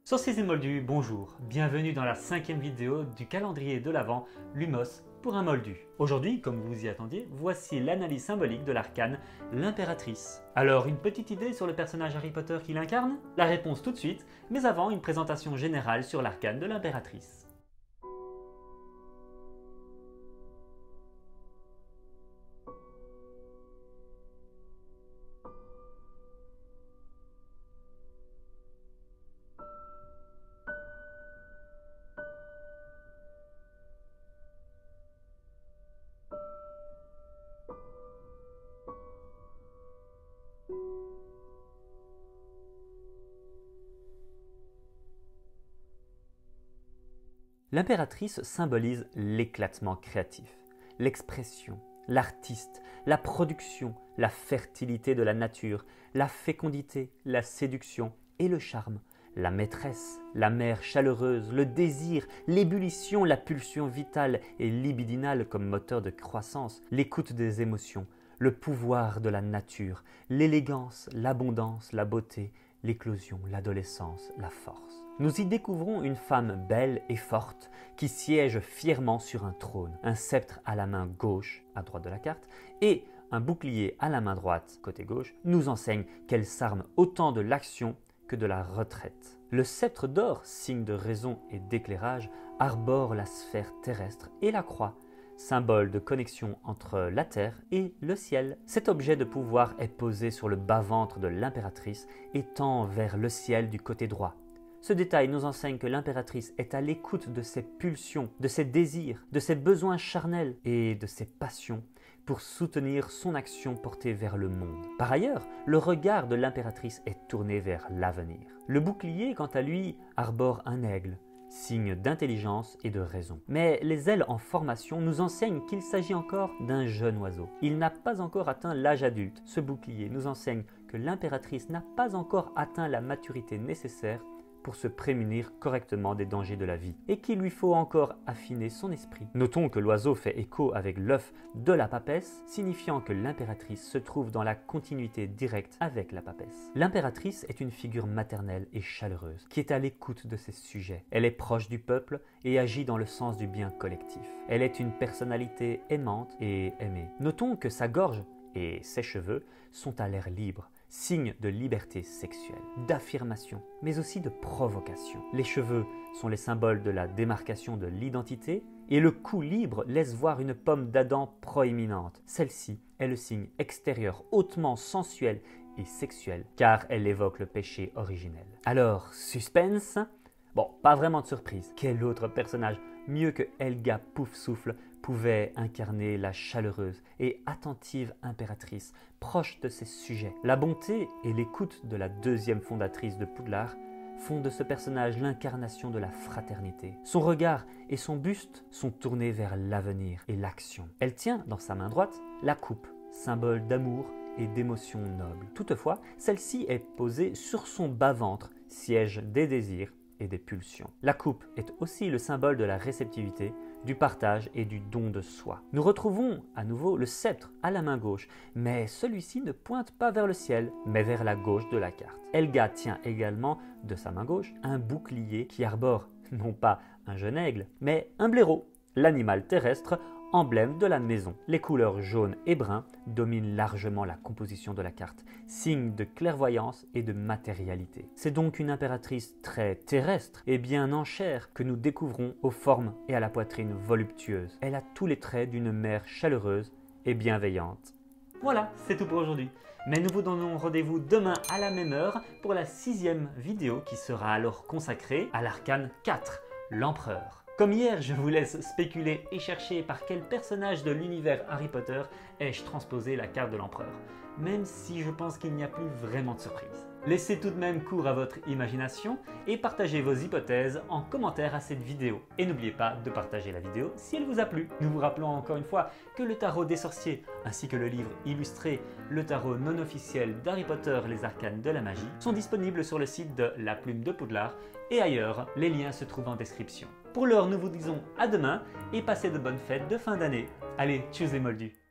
Saucisses et moldus, bonjour, bienvenue dans la 5e vidéo du calendrier de l'Avent Lumos pour un moldu. Aujourd'hui, comme vous y attendiez, voici l'analyse symbolique de l'arcane, l'impératrice. Alors, une petite idée sur le personnage Harry Potter qui l'incarne? La réponse tout de suite, mais avant une présentation générale sur l'arcane de l'impératrice. L'impératrice symbolise l'éclatement créatif, l'expression, l'artiste, la production, la fertilité de la nature, la fécondité, la séduction et le charme, la maîtresse, la mère chaleureuse, le désir, l'ébullition, la pulsion vitale et libidinale comme moteur de croissance, l'écoute des émotions, le pouvoir de la nature, l'élégance, l'abondance, la beauté, l'éclosion, l'adolescence, la force. Nous y découvrons une femme belle et forte qui siège fièrement sur un trône, un sceptre à la main gauche, à droite de la carte, et un bouclier à la main droite, côté gauche, nous enseigne qu'elle s'arme autant de l'action que de la retraite. Le sceptre d'or, signe de raison et d'éclairage, arbore la sphère terrestre et la croix, symbole de connexion entre la terre et le ciel. Cet objet de pouvoir est posé sur le bas-ventre de l'impératrice et tend vers le ciel du côté droit. Ce détail nous enseigne que l'impératrice est à l'écoute de ses pulsions, de ses désirs, de ses besoins charnels et de ses passions pour soutenir son action portée vers le monde. Par ailleurs, le regard de l'impératrice est tourné vers l'avenir. Le bouclier, quant à lui, arbore un aigle, signe d'intelligence et de raison. Mais les ailes en formation nous enseignent qu'il s'agit encore d'un jeune oiseau. Il n'a pas encore atteint l'âge adulte. Ce bouclier nous enseigne que l'impératrice n'a pas encore atteint la maturité nécessaire pour se prémunir correctement des dangers de la vie et qu'il lui faut encore affiner son esprit. Notons que l'oiseau fait écho avec l'œuf de la papesse, signifiant que l'impératrice se trouve dans la continuité directe avec la papesse. L'impératrice est une figure maternelle et chaleureuse qui est à l'écoute de ses sujets. Elle est proche du peuple et agit dans le sens du bien collectif. Elle est une personnalité aimante et aimée. Notons que sa gorge et ses cheveux sont à l'air libre, signe de liberté sexuelle, d'affirmation, mais aussi de provocation. Les cheveux sont les symboles de la démarcation de l'identité et le cou libre laisse voir une pomme d'Adam proéminente. Celle-ci est le signe extérieur hautement sensuel et sexuel car elle évoque le péché originel. Alors, suspense? Bon, pas vraiment de surprise. Quel autre personnage mieux que Helga Poufsouffle pouvait incarner la chaleureuse et attentive impératrice, proche de ses sujets. La bonté et l'écoute de la deuxième fondatrice de Poudlard font de ce personnage l'incarnation de la fraternité. Son regard et son buste sont tournés vers l'avenir et l'action. Elle tient dans sa main droite la coupe, symbole d'amour et d'émotions nobles. Toutefois, celle-ci est posée sur son bas-ventre, siège des désirs et des pulsions. La coupe est aussi le symbole de la réceptivité, du partage et du don de soi. Nous retrouvons à nouveau le sceptre à la main gauche, mais celui-ci ne pointe pas vers le ciel, mais vers la gauche de la carte. Helga tient également, de sa main gauche, un bouclier qui arbore non pas un jeune aigle, mais un blaireau, l'animal terrestre, emblème de la maison. Les couleurs jaune et brun dominent largement la composition de la carte, signe de clairvoyance et de matérialité. C'est donc une impératrice très terrestre et bien en chair que nous découvrons aux formes et à la poitrine voluptueuses. Elle a tous les traits d'une mère chaleureuse et bienveillante. Voilà, c'est tout pour aujourd'hui. Mais nous vous donnons rendez-vous demain à la même heure pour la 6e vidéo qui sera alors consacrée à l'arcane 4, l'empereur. Comme hier, je vous laisse spéculer et chercher par quel personnage de l'univers Harry Potter ai-je transposé la carte de l'empereur, même si je pense qu'il n'y a plus vraiment de surprise. Laissez tout de même cours à votre imagination et partagez vos hypothèses en commentaire à cette vidéo. Et n'oubliez pas de partager la vidéo si elle vous a plu. Nous vous rappelons encore une fois que le tarot des sorciers ainsi que le livre illustré Le tarot non officiel d'Harry Potter, les arcanes de la magie sont disponibles sur le site de La Plume de Poudlard et ailleurs, les liens se trouvent en description. Pour l'heure, nous vous disons à demain et passez de bonnes fêtes de fin d'année. Allez, tchuss les moldus!